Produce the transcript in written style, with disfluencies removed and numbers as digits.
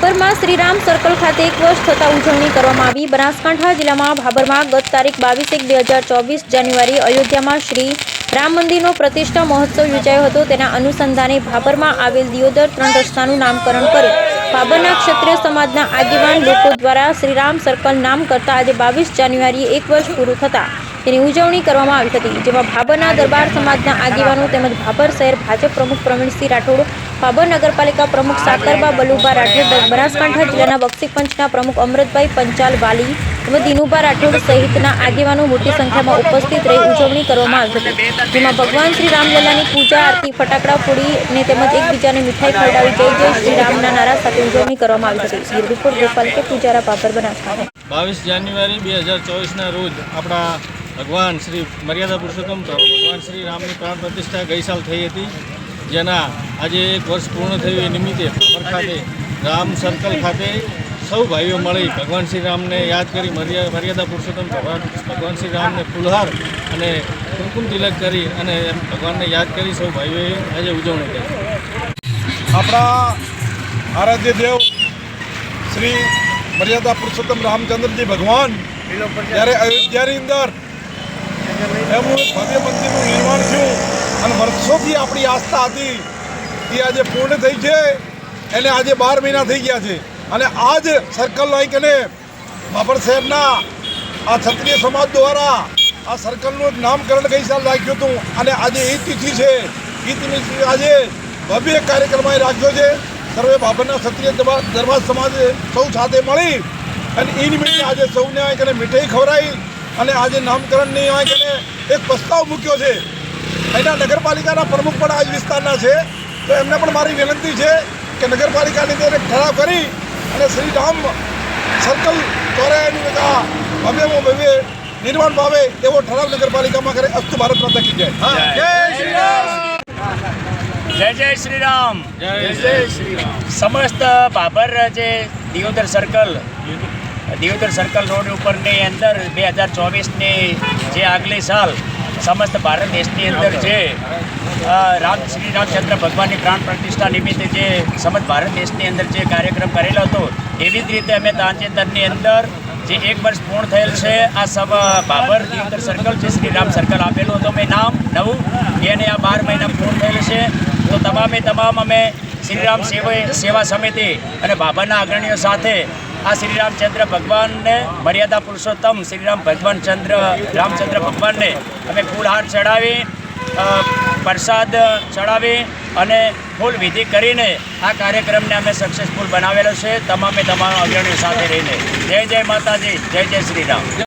ભાભરમાં Shriram circle ખાતે 1 વર્ષ થતા ઉજવણી કરવામાં આવી। બનાસકાંઠા જિલ્લામાં ભાભરમાં ગત તારીખ 22/1/2024 જાન્યુઆરી અયોધ્યામાં શ્રી રામ મંદિરનો પ્રતિષ્ઠા મહોત્સવ યોજાયો હતો। તેના અનુસંધાને ભાભરમાં આવેલ દિયોદર 3 રસ્તાનું નામકરણ કરી ભાભરના ક્ષત્રિય સમાજના આગેવાન લોકો દ્વારા શ્રીરામ સર્કલ નામ કરતા આજે 22 જાન્યુઆરીએ 1 વર્ષ પૂરું થતા તેની ઉજવણી કરવામાં આવી હતી, જેમાં ભાભરના દરબાર સમાજના આગેવાનો તેમજ ભાભર શહેર ભાજપ પ્રમુખ પ્રવીણસિંહ રાઠોડ, ભાભર નગરપાલિકા પ્રમુખ સાકરબા બલુભા રાઠોડ, બનાસકાંઠા જિલ્લાના બક્ષી પંચના પ્રમુખ અમૃતભાઈ પંચાલ વાલી તેમજ દિનુભા રાઠોડ સહિતના આગેવાનો મોટી સંખ્યામાં ઉપસ્થિત રહી ઉજવણી કરવામાં આવી હતી, જેમાં ભગવાન શ્રી રામલલ્લાની પૂજા આરતી, ફટાકડા ફોડી અને તેમજ એકબીજાને મીઠાઈ ખવડાવી જય જય શ્રી રામના નારા સાથે ઉજવણી કરવામાં આવી હતી। બ્યુરો રિપોર્ટ ગોપાલ કે પૂજારા, ભાભર, બનાસકાંઠા। 22 જાન્યુઆરી 2024ના રોજ આપણા ભગવાન શ્રી મર્યાદા પુરુષોત્તમ ભગવાન શ્રી રામની પ્રાણ પ્રતિષ્ઠા ગઈ સાલ થઈ હતી, જેના આજે 1 વર્ષ પૂર્ણ થયું એ નિમિત્તે ભાભર ખાતે રામ સર્કલ ખાતે સૌ ભાઈઓ મળી ભગવાન શ્રી રામને યાદ કરી મર્યાદા પુરુષોત્તમ ભગવાન શ્રી રામને ફૂલહાર અને કુમકુમ તિલક કરી અને ભગવાનને યાદ કરી સૌ ભાઈઓએ આજે ઉજવણી કરી। આપણા આરાધ્ય દેવ શ્રી મર્યાદા પુરુષોત્તમ રામચંદ્રજી ભગવાન જ્યારે અયોધ્યાની અંદર એમનું ભવ્ય મંદિરનું નિર્માણ થયું અને વર્ષોથી આપણી આસ્થા હતી એ આજે પૂર્ણ થઈ છે। એને આજે 12 મહિના થઈ ગયા છે અને આ જ સર્કલ કને ભાભર શહેરના આ ક્ષત્રિય સમાજ દ્વારા આ સર્કલનું નામકરણ ગઈ સાલ રાખ્યું હતું અને આજે એ તિથિ છે। એ તિથિ આજે ભવ્ય કાર્યક્રમ રાખ્યો છે। સર્વે ભાભરના ક્ષત્રિય દરબાર સમાજે સૌ સાથે મળી અને એ નિમિત્તે આજે સૌને કને મીઠાઈ ખવડાવી અને આજે નામકરણની કને એક પ્રસ્તાવ મૂક્યો છે। અહીંના નગરપાલિકાના પ્રમુખ પણ આ જ વિસ્તારના છે, તો એમને પણ મારી વિનંતી છે કે નગરપાલિકાની અંદર એક ઠરાવ કરી અને શ્રી રામ સર્કલ ચોરાયાનું ભવ્યમાં ભવ્ય નિર્માણ પામે એવો ઠરાવ નગરપાલિકામાં કરે। અસ્તુ ભારત માતા કી જય। જય જય શ્રી રામ। જય જય શ્રી રામ। સમસ્ત ભાભર જે દિયોદર સર્કલ રોડ ઉપરની અંદર 2024ની જે આગલી સાલ સમસ્ત ભારત દેશની અંદર જે શ્રી રામચંદ્ર ભગવાનની પ્રાણ પ્રતિષ્ઠા નિમિત્તે જે સમસ્ત ભારત દેશની અંદર જે કાર્યક્રમ કરેલો હતો, એવી જ રીતે અમે તાજેતરની અંદર જે 1 વર્ષ પૂર્ણ થયેલ છે આ ભાભર દિયોદર સર્કલ જે શ્રી રામ સર્કલ આપેલું હતું મેં નામ નવું, એને આ 12 મહિના પૂર્ણ થયેલ છે। તો તમામ અમે શ્રીરામ સેવા સમિતિ અને ભાભરના અગ્રણીઓ સાથે આ શ્રી રામચંદ્ર ભગવાનને મર્યાદા પુરુષોત્તમ શ્રી રામચંદ્ર ભગવાનને અમે ફૂલહાર ચડાવી, પ્રસાદ ચડાવી અને ફૂલ વિધિ કરીને આ કાર્યક્રમને અમે સક્સેસફુલ બનાવેલો છે, તમામ અગ્રણીઓ સાથે રહીને। જય જય માતાજી, જય જય શ્રી રામ।